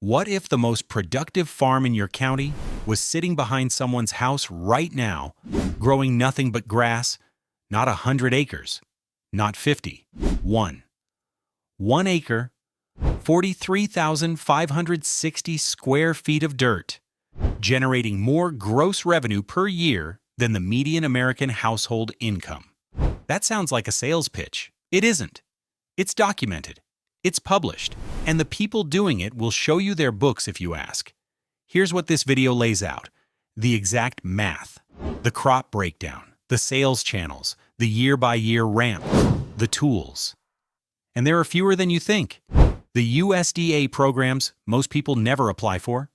What if the most productive farm in your county was sitting behind someone's house right now, growing nothing but grass, not 100 acres, not 50, one. 1 acre, 43,560 square feet of dirt, generating more gross revenue per year than the median American household income. That sounds like a sales pitch. It isn't. It's documented. It's published. And the people doing it will show you their books if you ask. Here's what this video lays out: the exact math, the crop breakdown, the sales channels, the year-by-year ramp, the tools. And there are fewer than you think. The USDA programs most people never apply for.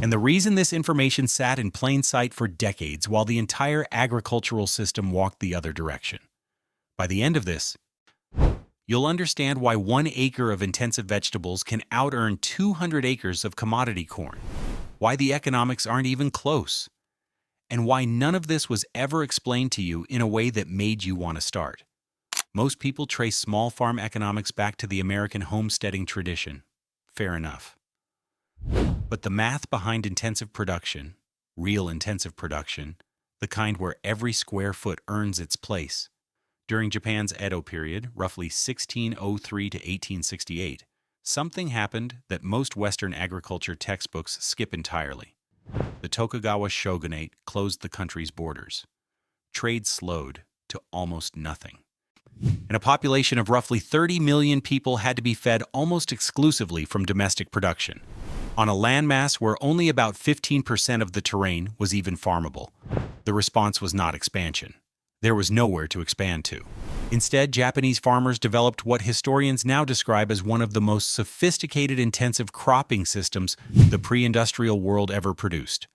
And the reason this information sat in plain sight for decades while the entire agricultural system walked the other direction. By the end of this, you'll understand why 1 acre of intensive vegetables can out-earn 200 acres of commodity corn, why the economics aren't even close, and why none of this was ever explained to you in a way that made you want to start. Most people trace small farm economics back to the American homesteading tradition. Fair enough. But the math behind intensive production, real intensive production, the kind where every square foot earns its place, during Japan's Edo period, roughly 1603 to 1868, something happened that most Western agriculture textbooks skip entirely. The Tokugawa shogunate closed the country's borders. Trade slowed to almost nothing. And a population of roughly 30 million people had to be fed almost exclusively from domestic production, on a landmass where only about 15% of the terrain was even farmable. The response was not expansion. There was nowhere to expand to. Instead, Japanese farmers developed what historians now describe as one of the most sophisticated intensive cropping systems the pre-industrial world ever produced.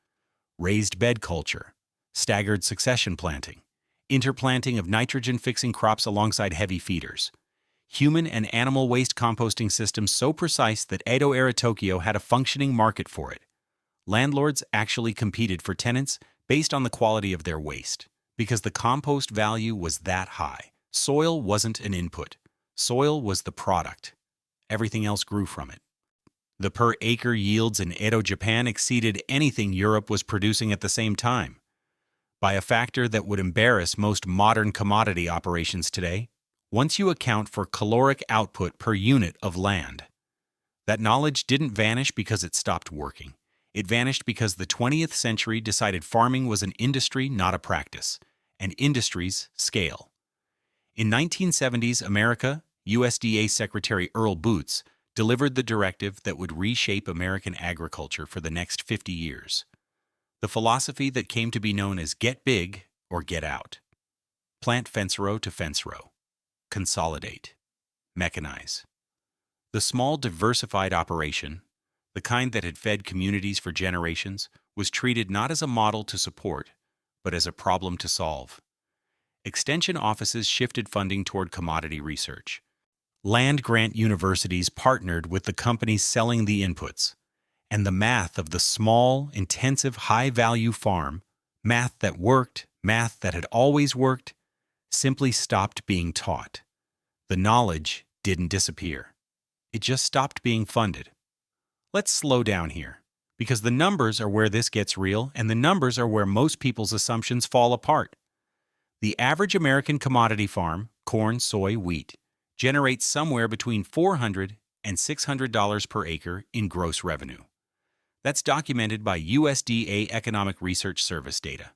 Raised bed culture, staggered succession planting, interplanting of nitrogen-fixing crops alongside heavy feeders, human and animal waste composting systems so precise that Edo-era Tokyo had a functioning market for it. Landlords actually competed for tenants based on the quality of their waste, because the compost value was that high. Soil wasn't an input. Soil was the product. Everything else grew from it. The per-acre yields in Edo, Japan exceeded anything Europe was producing at the same time, by a factor that would embarrass most modern commodity operations today, once you account for caloric output per unit of land. That knowledge didn't vanish because it stopped working. It vanished because the 20th century decided farming was an industry, not a practice, and industries scale. In 1970s America, USDA Secretary Earl Boots delivered the directive that would reshape American agriculture for the next 50 years. The philosophy that came to be known as get big or get out. Plant fence row to fence row. Consolidate. Mechanize. The small diversified operation, the kind that had fed communities for generations, was treated not as a model to support, but as a problem to solve. Extension offices shifted funding toward commodity research. Land-grant universities partnered with the companies selling the inputs, and the math of the small, intensive, high-value farm, math that worked, math that had always worked, simply stopped being taught. The knowledge didn't disappear. It just stopped being funded. Let's slow down here, because the numbers are where this gets real, and the numbers are where most people's assumptions fall apart. The average American commodity farm, corn, soy, wheat, generates somewhere between $400 and $600 per acre in gross revenue. That's documented by USDA Economic Research Service data.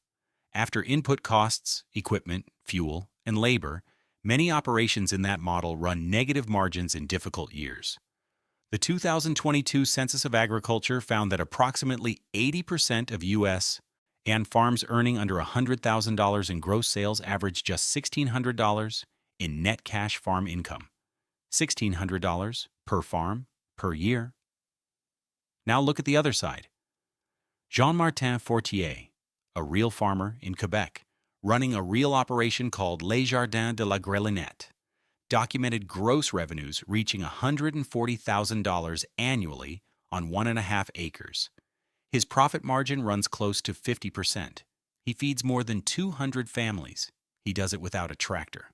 After input costs, equipment, fuel, and labor, many operations in that model run negative margins in difficult years. The 2022 Census of Agriculture found that approximately 80% of U.S. and farms earning under $100,000 in gross sales average just $1,600 in net cash farm income. $1,600 per farm per year. Now look at the other side. Jean-Martin Fortier, a real farmer in Quebec, running a real operation called Les Jardins de la Grelinette, documented gross revenues reaching $140,000 annually on 1.5 acres. His profit margin runs close to 50%. He feeds more than 200 families. He does it without a tractor.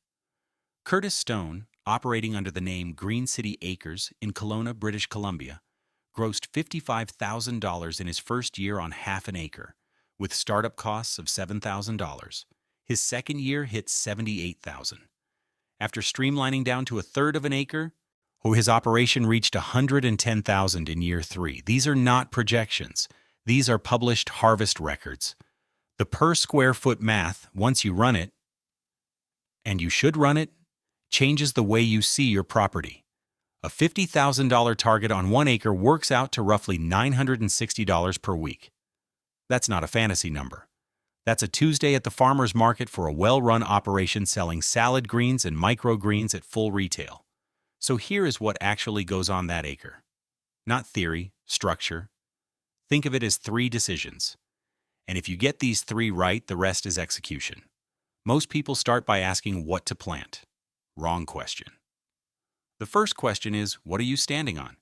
Curtis Stone, operating under the name Green City Acres in Kelowna, British Columbia, grossed $55,000 in his first year on half an acre, with startup costs of $7,000. His second year hit $78,000. After streamlining down to a third of an acre, his operation reached $110,000 in year 3. These are not projections. These are published harvest records. The per square foot math, once you run it, and you should run it, changes the way you see your property. A $50,000 target on 1 acre works out to roughly $960 per week. That's not a fantasy number. That's a Tuesday at the farmer's market for a well-run operation selling salad greens and microgreens at full retail. So here is what actually goes on that acre. Not theory, structure. Think of it as 3 decisions. And if you get these 3 right, the rest is execution. Most people start by asking what to plant. Wrong question. The first question is, what are you standing on?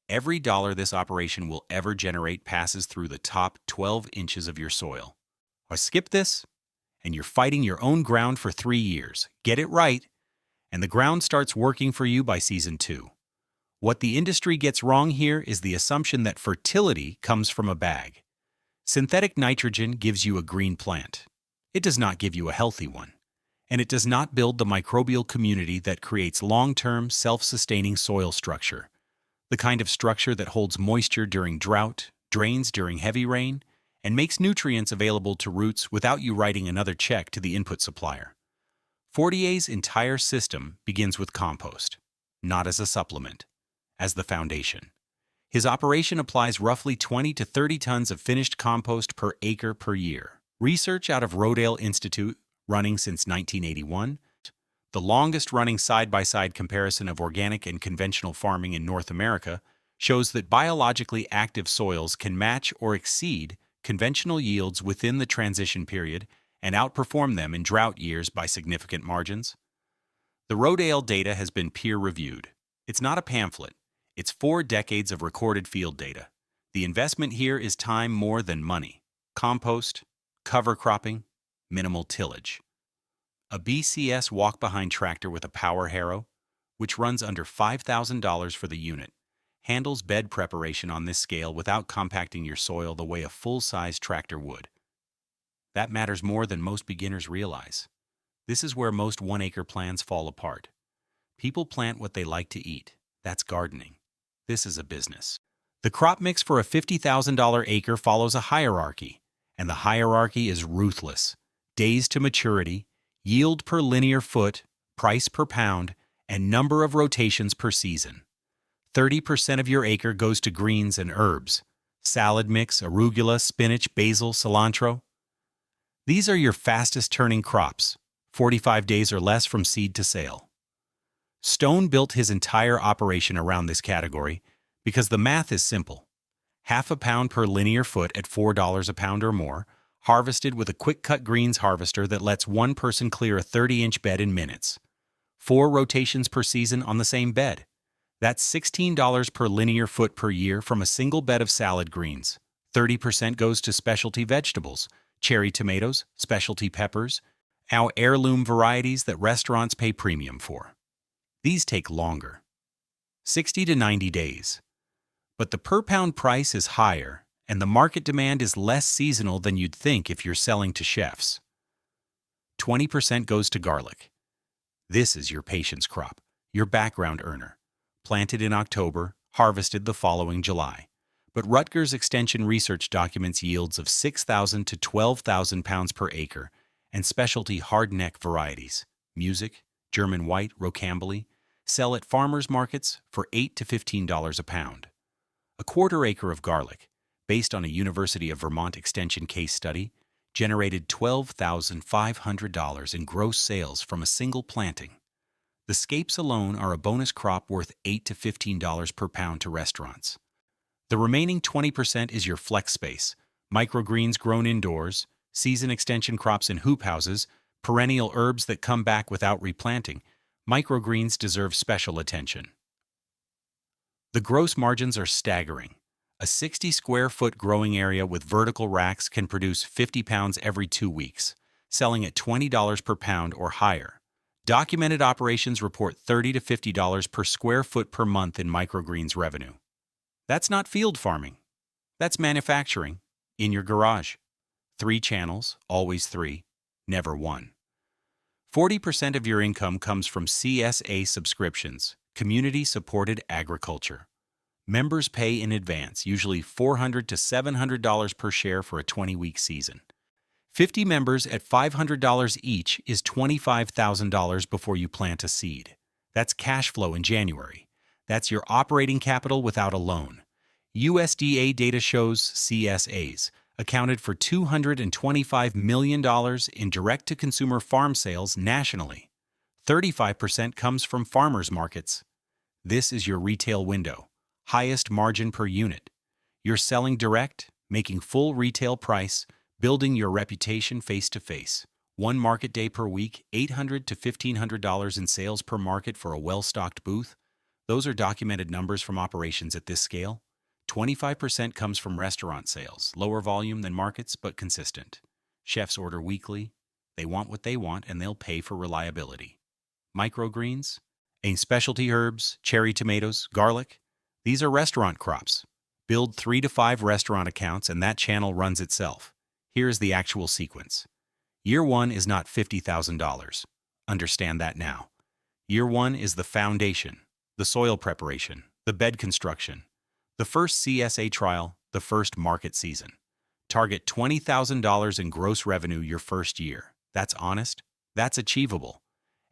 Every dollar this operation will ever generate passes through the top 12 inches of your soil. Or skip this, and you're fighting your own ground for 3 years. Get it right, and the ground starts working for you by season 2. What the industry gets wrong here is the assumption that fertility comes from a bag. Synthetic nitrogen gives you a green plant. It does not give you a healthy one. And it does not build the microbial community that creates long-term, self-sustaining soil structure. The kind of structure that holds moisture during drought, drains during heavy rain, and makes nutrients available to roots without you writing another check to the input supplier. Fortier's entire system begins with compost, not as a supplement, as the foundation. His operation applies roughly 20 to 30 tons of finished compost per acre per year. Research out of Rodale Institute, running since 1981, the longest-running side-by-side comparison of organic and conventional farming in North America, shows that biologically active soils can match or exceed conventional yields within the transition period and outperform them in drought years by significant margins. The Rodale data has been peer-reviewed. It's not a pamphlet. It's 4 decades of recorded field data. The investment here is time more than money. Compost, cover cropping, minimal tillage. A BCS walk-behind tractor with a power harrow, which runs under $5,000 for the unit, handles bed preparation on this scale without compacting your soil the way a full-size tractor would. That matters more than most beginners realize. This is where most 1-acre plans fall apart. People plant what they like to eat. That's gardening. This is a business. The crop mix for a $50,000 acre follows a hierarchy, and the hierarchy is ruthless. Days to maturity, yield per linear foot, price per pound, and number of rotations per season. 30% of your acre goes to greens and herbs, salad mix, arugula, spinach, basil, cilantro. These are your fastest-turning crops, 45 days or less from seed to sale. Stone built his entire operation around this category because the math is simple. Half a pound per linear foot at $4 a pound or more, harvested with a quick-cut greens harvester that lets one person clear a 30-inch bed in minutes. 4 rotations per season on the same bed. That's $16 per linear foot per year from a single bed of salad greens. 30% goes to specialty vegetables, cherry tomatoes, specialty peppers, our heirloom varieties that restaurants pay premium for. These take longer, 60 to 90 days. But the per-pound price is higher, and the market demand is less seasonal than you'd think if you're selling to chefs. 20% goes to garlic. This is your patience crop, your background earner. Planted in October, harvested the following July. But Rutgers Extension research documents yields of 6,000 to 12,000 pounds per acre and specialty hardneck varieties, Music, German White, Rocambole, sell at farmers markets for $8 to $15 a pound. A quarter acre of garlic, based on a University of Vermont Extension case study, generated $12,500 in gross sales from a single planting. The scapes alone are a bonus crop worth $8 to $15 per pound to restaurants. The remaining 20% is your flex space, microgreens grown indoors, season extension crops in hoop houses, perennial herbs that come back without replanting. Microgreens deserve special attention. The gross margins are staggering. A 60-square-foot growing area with vertical racks can produce 50 pounds every 2 weeks, selling at $20 per pound or higher. Documented operations report $30 to $50 per square foot per month in microgreens revenue. That's not field farming. That's manufacturing in your garage. 3 channels, always 3, never 1. 40% of your income comes from CSA subscriptions, community-supported agriculture. Members pay in advance, usually $400 to $700 per share for a 20-week season. 50 members at $500 each is $25,000 before you plant a seed. That's cash flow in January. That's your operating capital without a loan. USDA data shows CSAs accounted for $225 million in direct-to-consumer farm sales nationally. 35% comes from farmers markets. This is your retail window, highest margin per unit. You're selling direct, making full retail price, building your reputation face-to-face. 1 market day per week, $800 to $1,500 in sales per market for a well-stocked booth. Those are documented numbers from operations at this scale. 25% comes from restaurant sales, lower volume than markets, but consistent. Chefs order weekly. They want what they want, and they'll pay for reliability. Microgreens, specialty herbs, cherry tomatoes, garlic. These are restaurant crops. Build 3 to 5 restaurant accounts, and that channel runs itself. Here's the actual sequence. Year 1 is not $50,000. Understand that now. Year 1 is the foundation, the soil preparation, the bed construction, the first CSA trial, the first market season. Target $20,000 in gross revenue your first year. That's honest, that's achievable,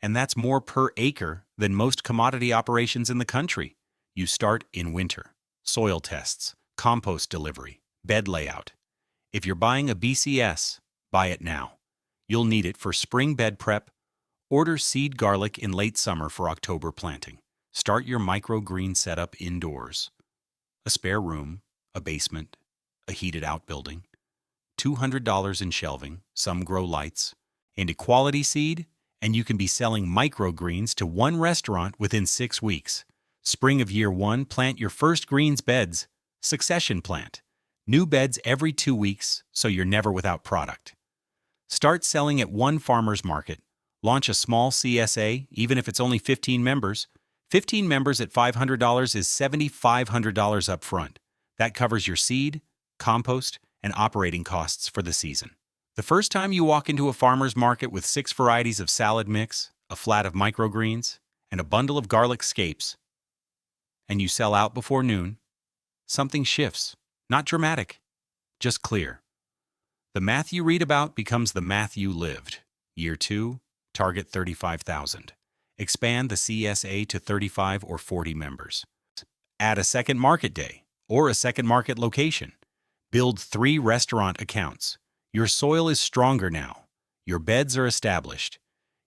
and that's more per acre than most commodity operations in the country. You start in winter. Soil tests, compost delivery, bed layout. If you're buying a BCS, buy it now. You'll need it for spring bed prep. Order seed garlic in late summer for October planting. Start your microgreen setup indoors. A spare room, a basement, a heated outbuilding. $200 in shelving, some grow lights, and a quality seed, and you can be selling microgreens to 1 restaurant within 6 weeks. Spring of year 1, plant your first greens beds. Succession plant. New beds every 2 weeks, so you're never without product. Start selling at 1 farmer's market. Launch a small CSA, even if it's only 15 members. 15 members at $500 is $7,500 up front. That covers your seed, compost, and operating costs for the season. The first time you walk into a farmer's market with 6 varieties of salad mix, a flat of microgreens, and a bundle of garlic scapes, and you sell out before noon, something shifts. Not dramatic, just clear. The math you read about becomes the math you lived. Year 2, target 35,000. Expand the CSA to 35 or 40 members. Add a second market day or a second market location. Build 3 restaurant accounts. Your soil is stronger now. Your beds are established.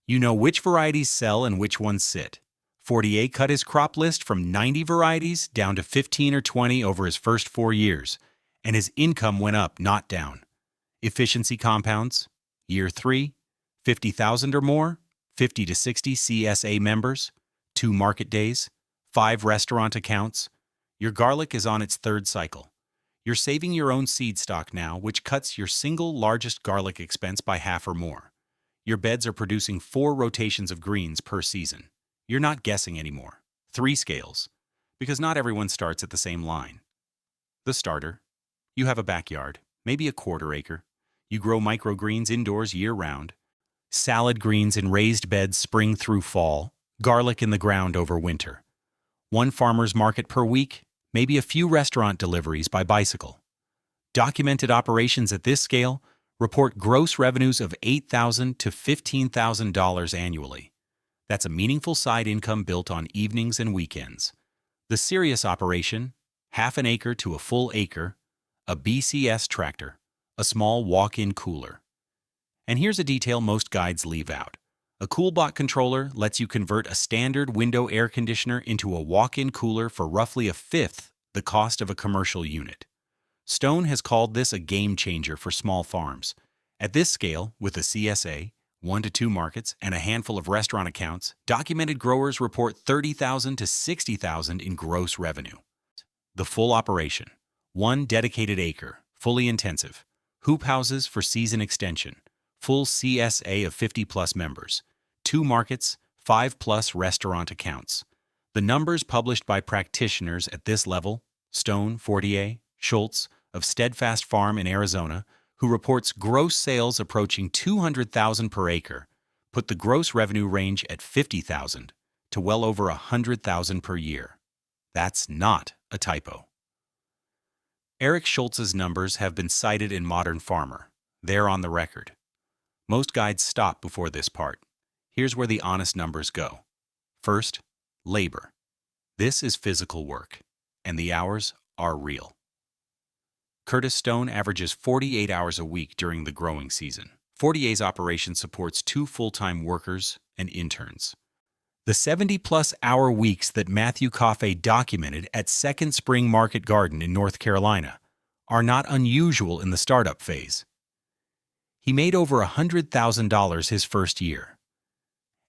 You know which varieties sell and which ones sit. 48 cut his crop list from 90 varieties down to 15 or 20 over his first 4 years, and his income went up, not down. Efficiency compounds. Year 3, 50,000 or more, 50 to 60 CSA members, 2 market days, 5 restaurant accounts. Your garlic is on its 3rd cycle. You're saving your own seed stock now, which cuts your single largest garlic expense by half or more. Your beds are producing 4 rotations of greens per season. You're not guessing anymore. 3 scales, because not everyone starts at the same line. The starter. You have a backyard, maybe a 1/4 acre. You grow microgreens indoors year-round. Salad greens in raised beds spring through fall, garlic in the ground over winter. 1 farmer's market per week, maybe a few restaurant deliveries by bicycle. Documented operations at this scale report gross revenues of $8,000 to $15,000 annually. That's a meaningful side income built on evenings and weekends. The serious operation, half an acre to a full acre, a BCS tractor, a small walk-in cooler. And here's a detail most guides leave out. A CoolBot controller lets you convert a standard window air conditioner into a walk-in cooler for roughly 1/5 the cost of a commercial unit. Stone has called this a game changer for small farms. At this scale, with a CSA, 1 to 2 markets, and a handful of restaurant accounts, documented growers report $30,000 to $60,000 in gross revenue. The full operation. 1 dedicated acre, fully intensive. Hoop houses for season extension. Full CSA of 50-plus members. 2 markets, 5-plus restaurant accounts. The numbers published by practitioners at this level Stone Fortier Schultz of Steadfast Farm in Arizona, who reports gross sales approaching $200,000 per acre, put the gross revenue range at $50,000 to well over $100,000 per year. That's not a typo. Eric Schultz's numbers have been cited in Modern Farmer. They're on the record. Most guides stop before this part. Here's where the honest numbers go. First, labor. This is physical work, and the hours are real. Curtis Stone averages 48 hours a week during the growing season. Fortier's operation supports 2 full-time workers and interns. The 70-plus hour weeks that Matthew Coffey documented at Second Spring Market Garden in North Carolina are not unusual in the startup phase. He made over $100,000 his first year,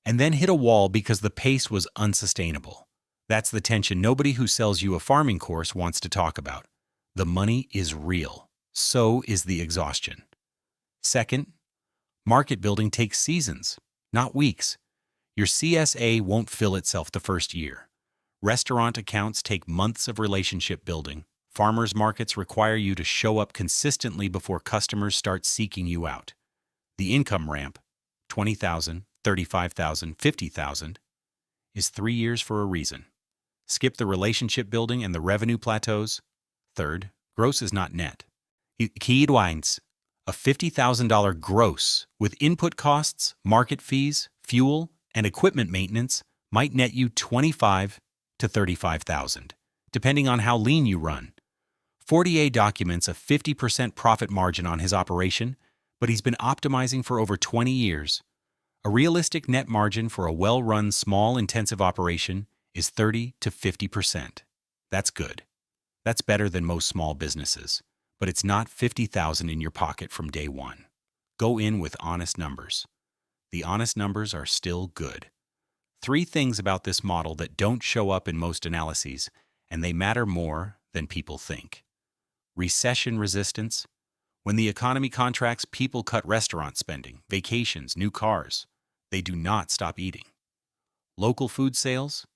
and then hit a wall because the pace was unsustainable. That's the tension nobody who sells you a farming course wants to talk about. The money is real. So is the exhaustion. Second, market building takes seasons, not weeks. Your CSA won't fill itself the first year. Restaurant accounts take months of relationship building. Farmers markets require you to show up consistently before customers start seeking you out. The income ramp, $20,000, $35,000, $50,000, is 3 years for a reason. Skip the relationship building and the revenue plateaus. Third, gross is not net. Key wines, a $50,000 gross with input costs, market fees, fuel, and equipment maintenance might net you $25,000 to $35,000, depending on how lean you run. Fortier documents a 50% profit margin on his operation, but he's been optimizing for over 20 years. A realistic net margin for a well-run small intensive operation is 30 to 50%. That's good. That's better than most small businesses, but it's not $50,000 in your pocket from day one. Go in with honest numbers. The honest numbers are still good. 3 things about this model that don't show up in most analyses, and they matter more than people think. Recession resistance. When the economy contracts, people cut restaurant spending, vacations, new cars. They do not stop eating. Local food sales,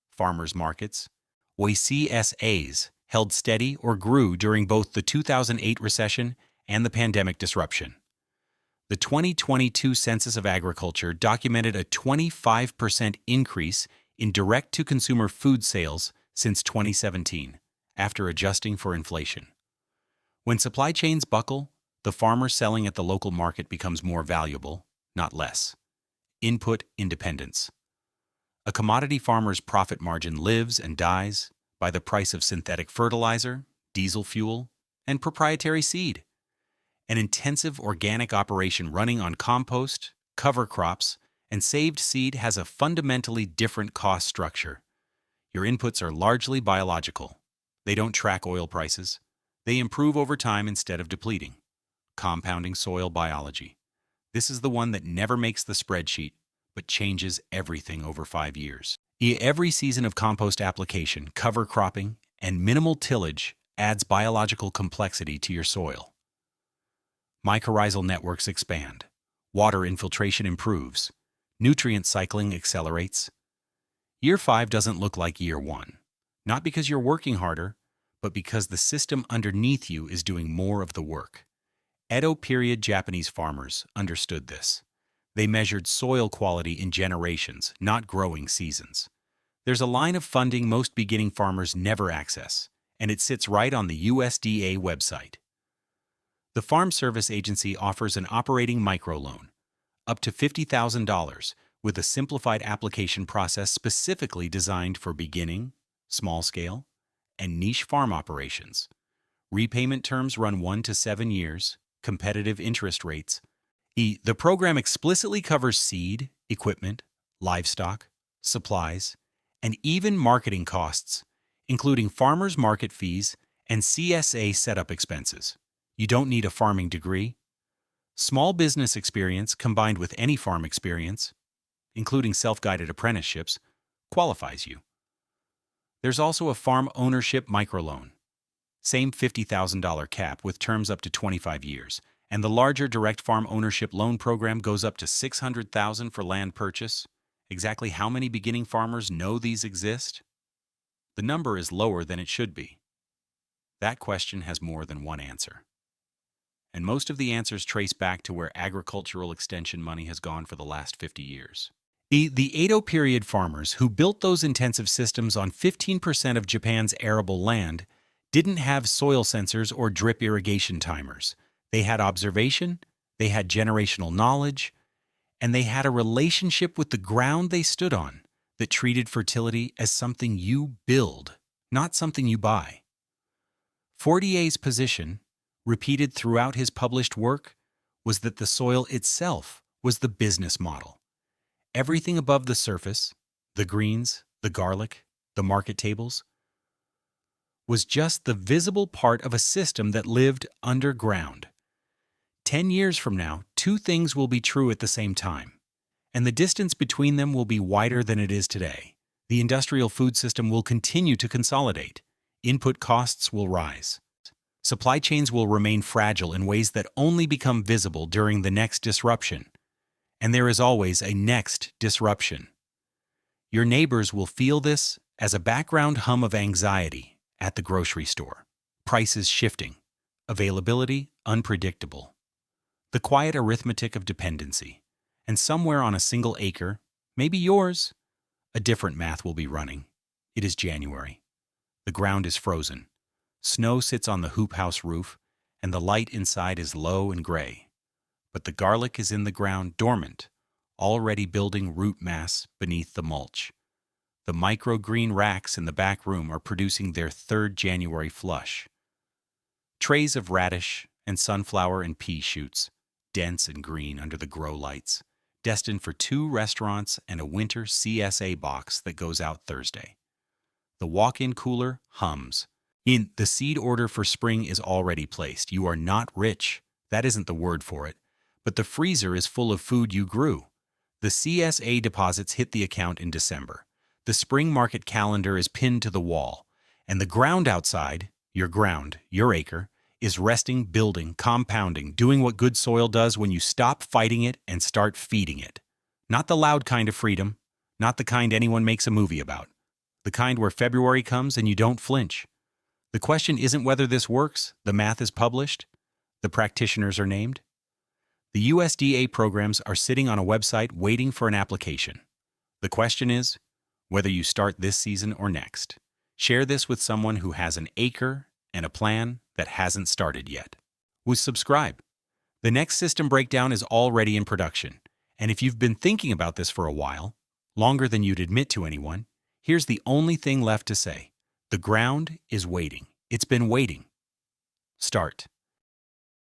farmers markets, CSAs held steady or grew during both the 2008 recession and the pandemic disruption. The 2022 Census of Agriculture documented a 25% increase in direct-to-consumer food sales since 2017, after adjusting for inflation. When supply chains buckle, the farmer selling at the local market becomes more valuable, not less. Input independence. A commodity farmer's profit margin lives and dies by the price of synthetic fertilizer, diesel fuel, and proprietary seed. An intensive organic operation running on compost, cover crops, and saved seed has a fundamentally different cost structure. Your inputs are largely biological. They don't track oil prices. They improve over time instead of depleting. Compounding soil biology. This is the one that never makes the spreadsheet, but changes everything over 5 years. Every season of compost application, cover cropping, and minimal tillage adds biological complexity to your soil. Mycorrhizal networks expand. Water infiltration improves. Nutrient cycling accelerates. Year 5 doesn't look like year 1. Not because you're working harder, but because the system underneath you is doing more of the work. Edo period Japanese farmers understood this. They measured soil quality in generations, not growing seasons. There's a line of funding most beginning farmers never access, and it sits right on the USDA website. The Farm Service Agency offers an operating microloan, up to $50,000, with a simplified application process specifically designed for beginning, small-scale, and niche farm operations. Repayment terms run 1 to 7 years, competitive interest rates. The program explicitly covers seed, equipment, livestock, supplies, and even marketing costs, including farmers' market fees and CSA setup expenses. You don't need a farming degree. Small business experience combined with any farm experience, including self-guided apprenticeships, qualifies you. There's also a farm ownership microloan. Same $50,000 cap with terms up to 25 years, and the larger direct farm ownership loan program goes up to $600,000 for land purchase. Exactly how many beginning farmers know these exist? The number is lower than it should be. That question has more than one answer. And most of the answers trace back to where agricultural extension money has gone for the last 50 years. The Edo period farmers who built those intensive systems on 15% of Japan's arable land didn't have soil sensors or drip irrigation timers. They had observation, they had generational knowledge, and they had a relationship with the ground they stood on that treated fertility as something you build, not something you buy. Fortier's position, repeated throughout his published work, was that the soil itself was the business model. Everything above the surface, the greens, the garlic, the market tables, was just the visible part of a system that lived underground. 10 years from now, two things will be true at the same time, and the distance between them will be wider than it is today. The industrial food system will continue to consolidate. Input costs will rise. Supply chains will remain fragile in ways that only become visible during the next disruption. And there is always a next disruption. Your neighbors will feel this as a background hum of anxiety at the grocery store. Prices shifting. Availability unpredictable. The quiet arithmetic of dependency. And somewhere on a single acre, maybe yours, a different math will be running. It is January. The ground is frozen. Snow sits on the hoop house roof, and the light inside is low and gray. But the garlic is in the ground dormant, already building root mass beneath the mulch. The microgreen racks in the back room are producing their third January flush. Trays of radish and sunflower and pea shoots, dense and green under the grow lights, destined for 2 restaurants and a winter CSA box that goes out Thursday. The walk-in cooler hums. The seed order for spring is already placed. You are not rich. That isn't the word for it. But the freezer is full of food you grew. The CSA deposits hit the account in December. The spring market calendar is pinned to the wall. And the ground outside, your acre, is resting, building, compounding, doing what good soil does when you stop fighting it and start feeding it. Not the loud kind of freedom, not the kind anyone makes a movie about. The kind where February comes and you don't flinch. The question isn't whether this works, the math is published, the practitioners are named. The USDA programs are sitting on a website waiting for an application. The question is whether you start this season or next. Share this with someone who has an acre and a plan that hasn't started yet. Subscribe. The next system breakdown is already in production. And if you've been thinking about this for a while, longer than you'd admit to anyone, here's the only thing left to say. The ground is waiting. It's been waiting. Start.